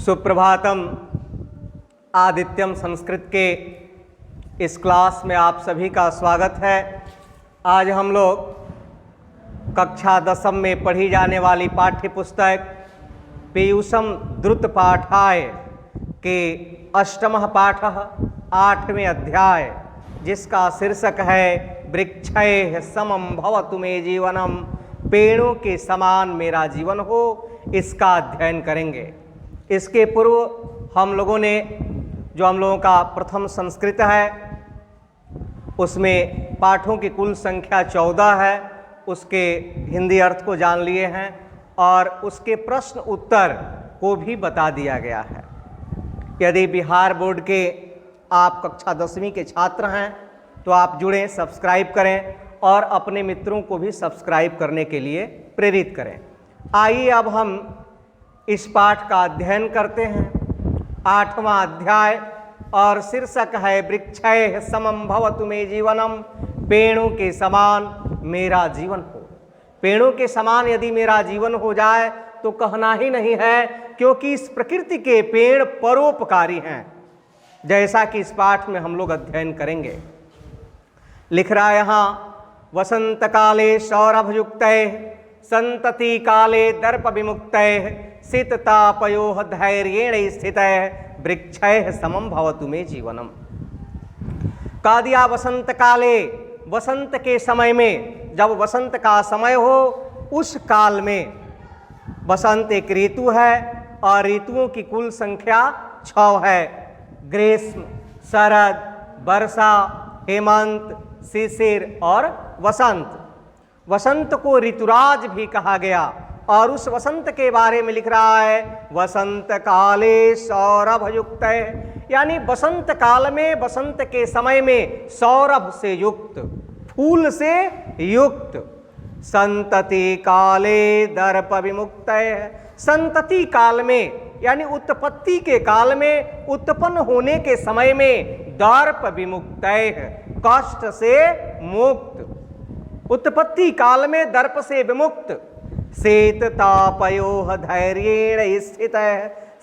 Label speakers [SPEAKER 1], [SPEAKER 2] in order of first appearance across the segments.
[SPEAKER 1] सुप्रभातम। आदित्यम संस्कृत के इस क्लास में आप सभी का स्वागत है। आज हम लोग कक्षा 10वीं में पढ़ी जाने वाली पाठ्य पुस्तक पीयूषम द्रुत पाठाय के अष्टमः पाठः 8वें अध्याय, जिसका शीर्षक है वृक्षैः समं भवतु मे जीवनम, पेड़ों के समान मेरा जीवन हो, इसका अध्ययन करेंगे। इसके पूर्व हम लोगों ने जो हम लोगों का प्रथम संस्कृत है उसमें पाठों की कुल संख्या 14 है, उसके हिंदी अर्थ को जान लिए हैं और उसके प्रश्न उत्तर को भी बता दिया गया है। यदि बिहार बोर्ड के आप कक्षा 10वीं के छात्र हैं तो आप जुड़ें, सब्सक्राइब करें और अपने मित्रों को भी सब्सक्राइब करने के लिए प्रेरित करें। आइए अब हम इस पाठ का अध्ययन करते हैं। 8वां अध्याय और शीर्षक है वृक्षैः समं भवतु मे जीवनम, पेड़ों के समान मेरा जीवन हो। पेड़ों के समान यदि मेरा जीवन हो जाए तो कहना ही नहीं है, क्योंकि इस प्रकृति के पेड़ परोपकारी हैं, जैसा कि इस पाठ में हम लोग अध्ययन करेंगे। लिख रहा है यहाँ, वसंत काले सौरभयुक्तैः संतति काले दर्प विमुक्तैः शीततापयोः धैर्येण स्थितैः वृक्षैः समं भवतु मे जीवनम। कह दिया वसंत काले, वसंत के समय में, जब वसंत का समय हो उस काल में, वसंत एक ऋतु है और ऋतुओं की कुल संख्या 6 है। ग्रीष्म, शरद, वर्षा, हेमंत, शिशिर और वसंत। वसंत को ऋतुराज भी कहा गया और उस वसंत के बारे में लिख रहा है वसंत काले सौरभयुक्त, यानी वसंत काल में, वसंत के समय में सौरभ से युक्त, फूल से युक्त। संतति काले दर्प विमुक्त, संतति काल में यानी उत्पत्ति के काल में, उत्पन्न होने के समय में दर्प विमुक्त, कष्ट से मुक्त। उत्पत्ति काल में दर्प से विमुक्त। शीत तापयोः धैर्येण स्थित,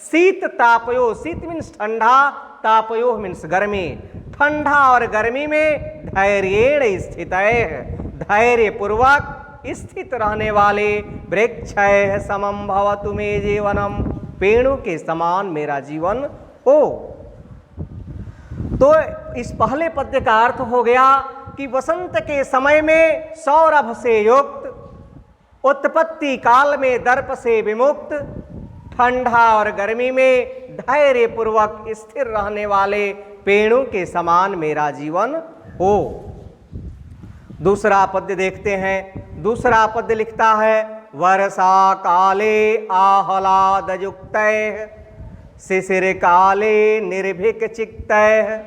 [SPEAKER 1] शीत तापयो, शीत मीन्स ठंडा, तापयोः मीन्स गर्मी, ठंडा और गर्मी में धैर्येण स्थित, धैर्य पूर्वक स्थित रहने वाले वृक्षैः समं भवतु मे जीवनम, पेड़ों के समान मेरा जीवन हो। तो इस पहले पद्य का अर्थ हो गया कि वसंत के समय में सौरभ से युक्त, उत्पत्ति काल में दर्प से विमुक्त, ठंडा और गर्मी में धैर्य पूर्वक स्थिर रहने वाले पेड़ों के समान मेरा जीवन हो। दूसरा पद्य देखते हैं। दूसरा पद्य लिखता है वर्षा काले आह्लाद युक्तैः शिशिर काले निर्भीक चित्तैः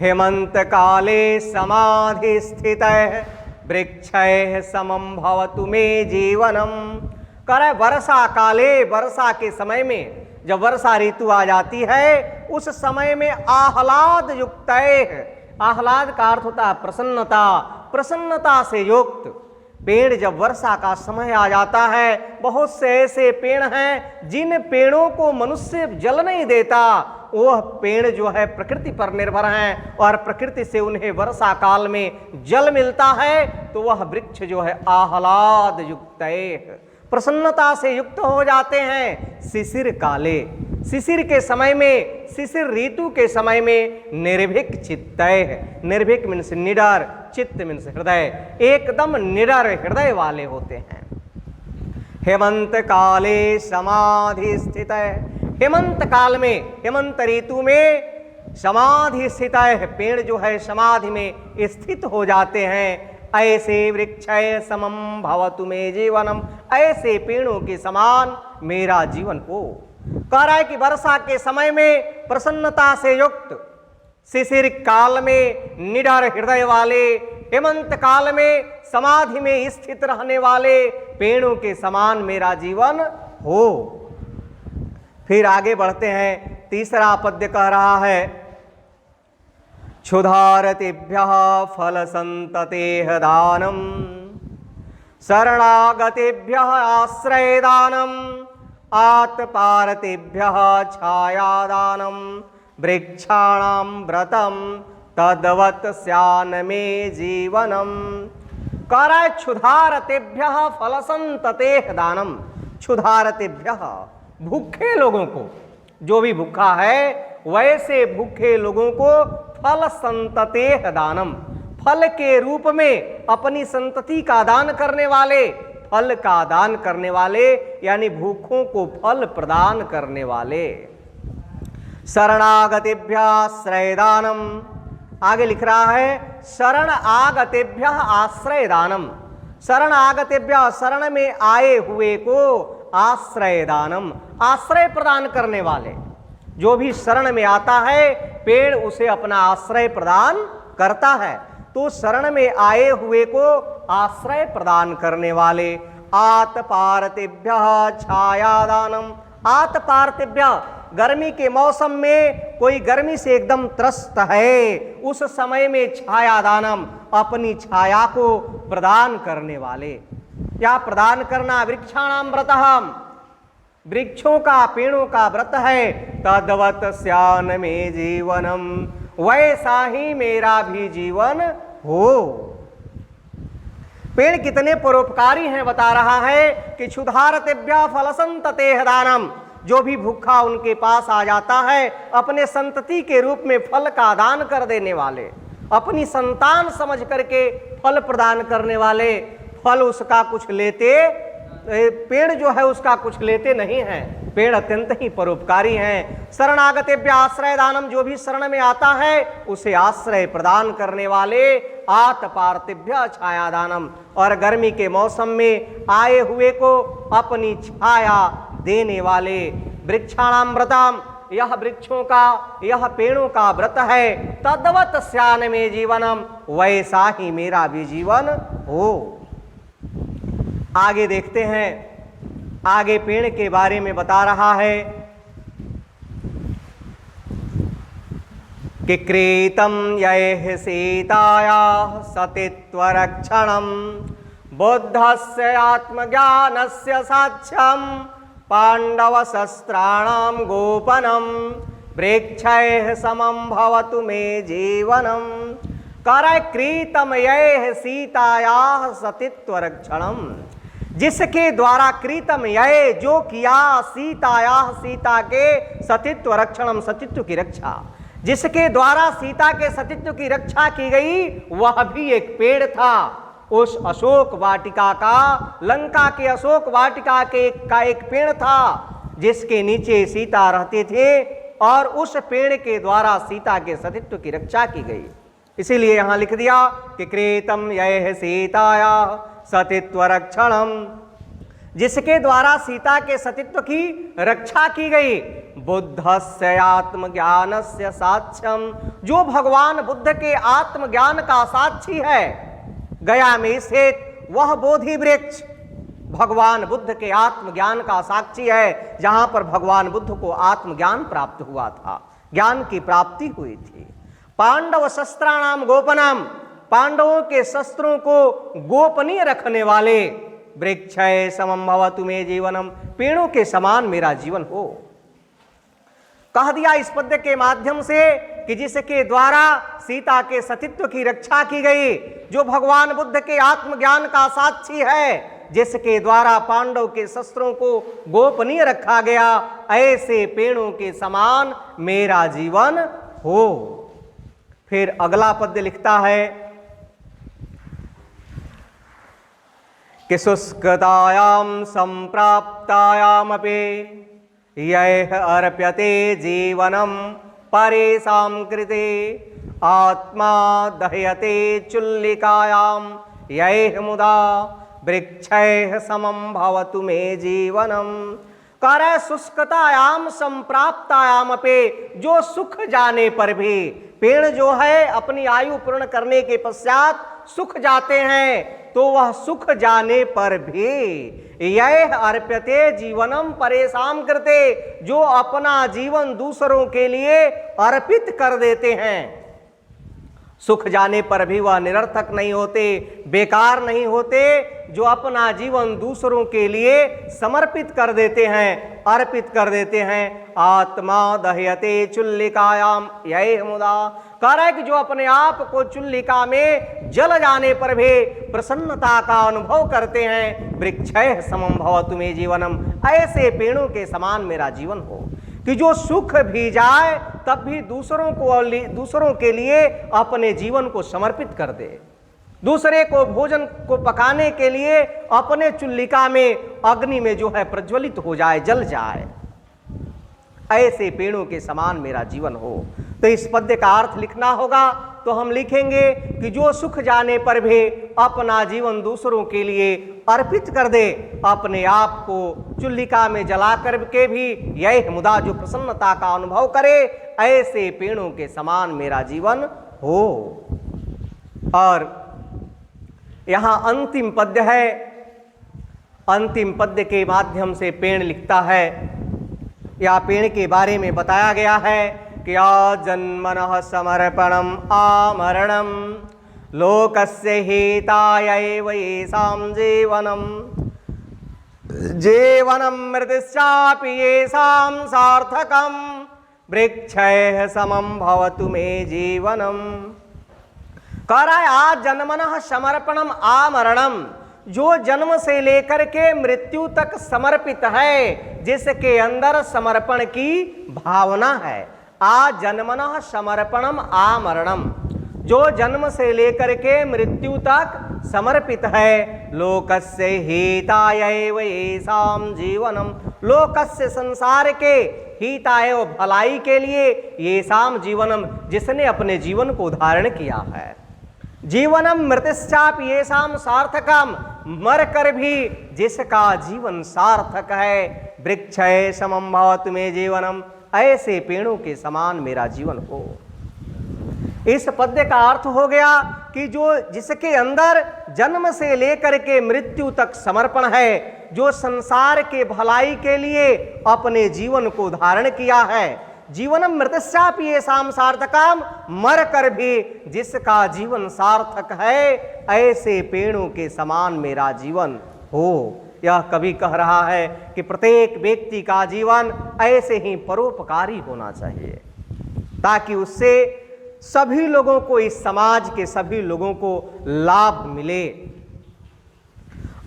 [SPEAKER 1] हेमंत काले समाधि स्थितैः वृक्षैः समं भवतु मे जीवनम। कह रहा है वर्षा काले, वर्षा के समय में, जब वर्षा ऋतु आ जाती है उस समय में आह्लाद युक्तैः, आह्लाद का अर्थ होता है प्रसन्नता, प्रसन्नता से युक्त। पेड़ जब वर्षा का समय आ जाता है, बहुत से ऐसे पेड़ हैं जिन पेड़ों को मनुष्य जल नहीं देता, वह पेड़ जो है प्रकृति पर निर्भर हैं और प्रकृति से उन्हें वर्षा काल में जल मिलता है, तो वह वृक्ष जो है आह्लाद युक्त, प्रसन्नता से युक्त हो जाते हैं। शिशिर काले, शिशिर के समय में, शिशिर ऋतु के समय में निर्भीक चित्त, निर्भीक मीन्स निडर, चित्त मीन्स हृदय, एकदम निडर हृदय वाले होते हैं। हेमंत काले समाधि स्थित, हेमंत काल में, हेमंत ऋतु में समाधि स्थित है, पेड़ जो है समाधि में स्थित हो जाते हैं। ऐसे वृक्षैः समं भवतु मे जीवनम, ऐसे पेड़ों के समान मेरा जीवन हो। कह रहा है कि वर्षा के समय में प्रसन्नता से युक्त, शिशिर काल में निडर हृदय वाले, हेमंत काल में समाधि में स्थित रहने वाले पेड़ों के समान मेरा जीवन हो। फिर आगे बढ़ते हैं। तीसरा पद्य कह रहा है क्षुधारतिभ्यः फलसंततेः दानम, शरणागतेभ्यः आश्रयदानम, आत्पारतेभ्यः छायादानं वृक्षाणां व्रतं तद्वत् स्यान् मे जीवनम। कह रहा है क्षुधारतेभ्यः फलसंततेः दानम। क्षुधारतेभ्यः भूखे लोगों को, जो भी भूखा है वैसे भूखे लोगों को फल संततेः दानम, फल के रूप में अपनी संतति का दान करने वाले, फल का दान करने वाले यानी भूखों को फल प्रदान करने वाले। शरणागतेभ्यः आश्रयदानम, आगे लिख रहा है शरण आगतेभ्यः आश्रय दानम। शरण आगतेभ्यः शरण में आए हुए को आश्रय दानम, आश्रय प्रदान करने वाले। जो भी शरण में आता है पेड़ उसे अपना आश्रय प्रदान करता है, तो शरण में आए हुए को आश्रय प्रदान करने वाले। आतपारतेभ्यः छायादानम, आतपारतेभ्यः गर्मी के मौसम में कोई गर्मी से एकदम त्रस्त है, उस समय में छाया दानम, अपनी छाया को प्रदान करने वाले। क्या प्रदान करना? वृक्षाणाम व्रतः, वृक्षों का पेड़ों का व्रत है। तद्वत् स्यान् मे जीवनम, वैसा ही मेरा भी जीवन हो। पेड़ कितने परोपकारी हैं बता रहा है कि क्षुधारतेभ्यः फलसंततेः दानम, जो भी भूखा उनके पास आ जाता है अपने संतति के रूप में फल का दान कर देने वाले, अपनी संतान समझ करके फल प्रदान करने वाले। फल उसका कुछ लेते, पेड़ जो है उसका कुछ लेते नहीं हैं, पेड़ अत्यंत ही परोपकारी हैं। शरणागतेभ्यः आश्रय दानम, जो भी शरण में आता है उसे आश्रय प्रदान करने वाले। आतपारतेभ्यः छाया दानम, और गर्मी के मौसम में आए हुए को अपनी छाया देने वाले। वृक्षाणाम व्रतम, यह वृक्षों का, यह पेड़ों का व्रत है। तद्वत् स्यान् मे जीवनम, वैसा ही मेरा भी जीवन हो। आगे देखते हैं, आगे पेड़ के बारे में बता रहा है कि क्रीतं यैः सीतायाः सतित्वरक्षणं बुद्धस्य आत्मज्ञानस्य साक्ष्यं पाण्डवशस्त्राणां गोपनं वृक्षैः समं भवतु मे जीवनम। कर क्रीतं यैः सीतायाः सतित्वरक्षणं, जिसके द्वारा क्रीतम यह जो किया सीताया, सीता के सतित्व रक्षणम, सतित्व की रक्षा, जिसके द्वारा सीता के सतित्व की रक्षा की गई वह भी एक पेड़ था। उस अशोक वाटिका का, लंका के अशोक वाटिका का एक पेड़ था जिसके नीचे सीता रहते थे, और उस पेड़ के द्वारा सीता के सतित्व की रक्षा की गई। इसीलिए यहां लिख दिया कि क्रीतम यह सीताया सतित्व रक्षणम, जिसके द्वारा सीता के सतित्व की रक्षा की गई। बुद्धस्य आत्मज्ञानस्य साक्ष्यम, जो भगवान बुद्ध के आत्मज्ञान का साक्षी है। गया में स्थित वह बोधि वृक्ष भगवान बुद्ध के आत्मज्ञान का साक्षी है, जहां पर भगवान बुद्ध को आत्मज्ञान प्राप्त हुआ था, ज्ञान की प्राप्ति हुई थी। पांडव शस्त्राणाम गोपनम, पांडवों के शस्त्रों को गोपनीय रखने वाले। वृक्षय समं भवतु मे जीवनम, पेड़ों के समान मेरा जीवन हो। कह दिया इस पद्य के माध्यम से कि जिसके द्वारा सीता के सतित्व की रक्षा की गई, जो भगवान बुद्ध के आत्मज्ञान का साक्षी है, जिसके द्वारा पांडव के शस्त्रों को गोपनीय रखा गया, ऐसे पेड़ों के समान मेरा जीवन हो। फिर अगला पद्य लिखता है कि शुष्कतायां संप्राप्तायामपि यह अर्प्यते जीवनम परेषां कृते आत्मा दह्यते चुल्लिकायां यह मुदा वृक्षैः समं भवतु मे जीवनम। कर शुष्कतायाम संप्राप्तायाम पे, जो सुख जाने पर भी, पेड़ जो है अपनी आयु पूर्ण करने के पश्चात सुख जाते हैं, तो वह सुख जाने पर भी यह अर्प्यते जीवनम परेशान करते, जो अपना जीवन दूसरों के लिए अर्पित कर देते हैं, सुख जाने पर भी वह निरर्थक नहीं होते, बेकार नहीं होते, जो अपना जीवन दूसरों के लिए समर्पित कर देते हैं, अर्पित कर देते हैं। आत्मा दह्यते चुल्लिकायाम यह मुदा, कह रहा है कि जो अपने आप को चुल्लिका में जल जाने पर भी प्रसन्नता का अनुभव करते हैं, वृक्षैः समं भवतु मे जीवनम, ऐसे पेड़ों के समान मेरा जीवन हो, कि जो सुख भी जाए तब भी दूसरों के लिए अपने जीवन को समर्पित कर दे, दूसरे को भोजन को पकाने के लिए अपने चुल्लिका में अग्नि में जो है प्रज्वलित हो जाए, जल जाए, ऐसे पेड़ों के समान मेरा जीवन हो। तो इस पद्य का अर्थ लिखना होगा तो हम लिखेंगे कि जो सुख जाने पर भी अपना जीवन दूसरों के लिए अर्पित कर दे, अपने आप को चुल्लिका में जला कर के भी यह मुदा, जो प्रसन्नता का अनुभव करे, ऐसे पेड़ों के समान मेरा जीवन हो। और यहां अंतिम पद्य है, अंतिम पद्य के माध्यम से पेड़ लिखता है, या पेड़ के बारे में बताया गया है कि आजन्मनः समर्पणम आमरणम लोकस्य हिताय एव येषां जीवनम, जीवनम मृतश्चापि येषां सार्थकम, वृक्षैः समं भवतु मे जीवनम। कह रहा है आजन्मनः समर्पणम आमरणम, जो जन्म से लेकर के मृत्यु तक समर्पित है, जिसके अंदर समर्पण की भावना है। आजन्मनः समर्पणम आमरणम, जो जन्म से लेकर के मृत्यु तक समर्पित है। लोकस्य हिताय एव येषां जीवनम, लोकस्य संसार के हिताय व भलाई के लिए, येषां जीवनम, जिसने अपने जीवन को धारण किया है। जीवनम मृतश्चापि येषां सार्थकम, मर कर भी जिसका जीवन सार्थक है। वृक्षैः समं भवतु मे जीवनम, ऐसे पेड़ों के समान मेरा जीवन हो। इस पद्य का अर्थ हो गया कि जो जिसके अंदर जन्म से लेकर के मृत्यु तक समर्पण है, जो संसार के भलाई के लिए अपने जीवन को धारण किया है। जीवनम मृतश्चापि येषां सार्थकम, मर कर भी जिसका जीवन सार्थक है, ऐसे पेड़ों के समान मेरा जीवन हो। यह कवि कह रहा है कि प्रत्येक व्यक्ति का जीवन ऐसे ही परोपकारी होना चाहिए, ताकि उससे सभी लोगों को, इस समाज के सभी लोगों को लाभ मिले।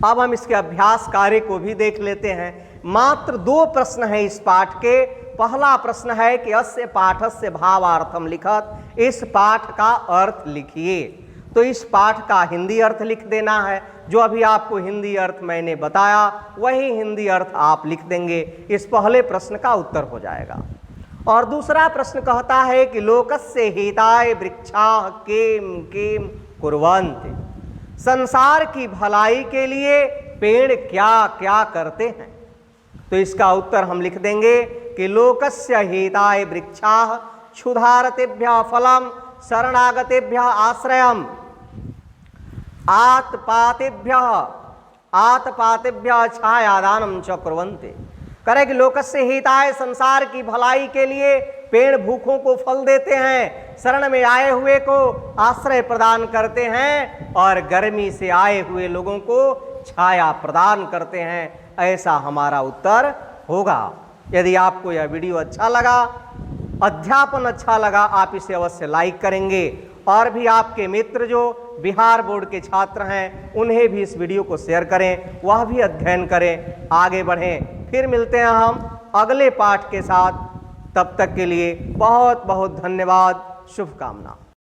[SPEAKER 1] अब हम इसके अभ्यास कार्य को भी देख लेते हैं। मात्र 2 प्रश्न हैं इस पाठ के। पहला प्रश्न है कि अस्य पाठस्य भावार्थम लिखत, इस पाठ का अर्थ लिखिए। तो इस पाठ का हिंदी अर्थ लिख देना है। जो अभी आपको हिंदी अर्थ मैंने बताया, वही हिंदी अर्थ आप लिख देंगे। इस पहले प्रश्न का उत्तर हो जाएगा। और दूसरा प्रश्न कहता है कि लोकस्य हिताय वृक्षाः किम किम कुर्वन्ति, संसार की भलाई के लिए पेड़ क्या क्या करते हैं। तो इसका उत्तर हम लिख देंगे कि लोकस्य हिताय वृक्षाः क्षुधारतेभ्यः फलम, शरणागतेभ्यः आश्रयम, आतपातेभ्यः छायादानम च कुर्वन्ति। करे कि लोकस्य हिताय, संसार की भलाई के लिए पेड़ भूखों को फल देते हैं, शरण में आए हुए को आश्रय प्रदान करते हैं, और गर्मी से आए हुए लोगों को छाया प्रदान करते हैं। ऐसा हमारा उत्तर होगा। यदि आपको यह वीडियो अच्छा लगा, अध्यापन अच्छा लगा, आप इसे अवश्य लाइक करेंगे। और भी आपके मित्र जो बिहार बोर्ड के छात्र हैं, उन्हें भी इस वीडियो को शेयर करें, वह भी अध्ययन करें, आगे बढ़ें। फिर मिलते हैं हम अगले पाठ के साथ। तब तक के लिए बहुत बहुत धन्यवाद, शुभकामना।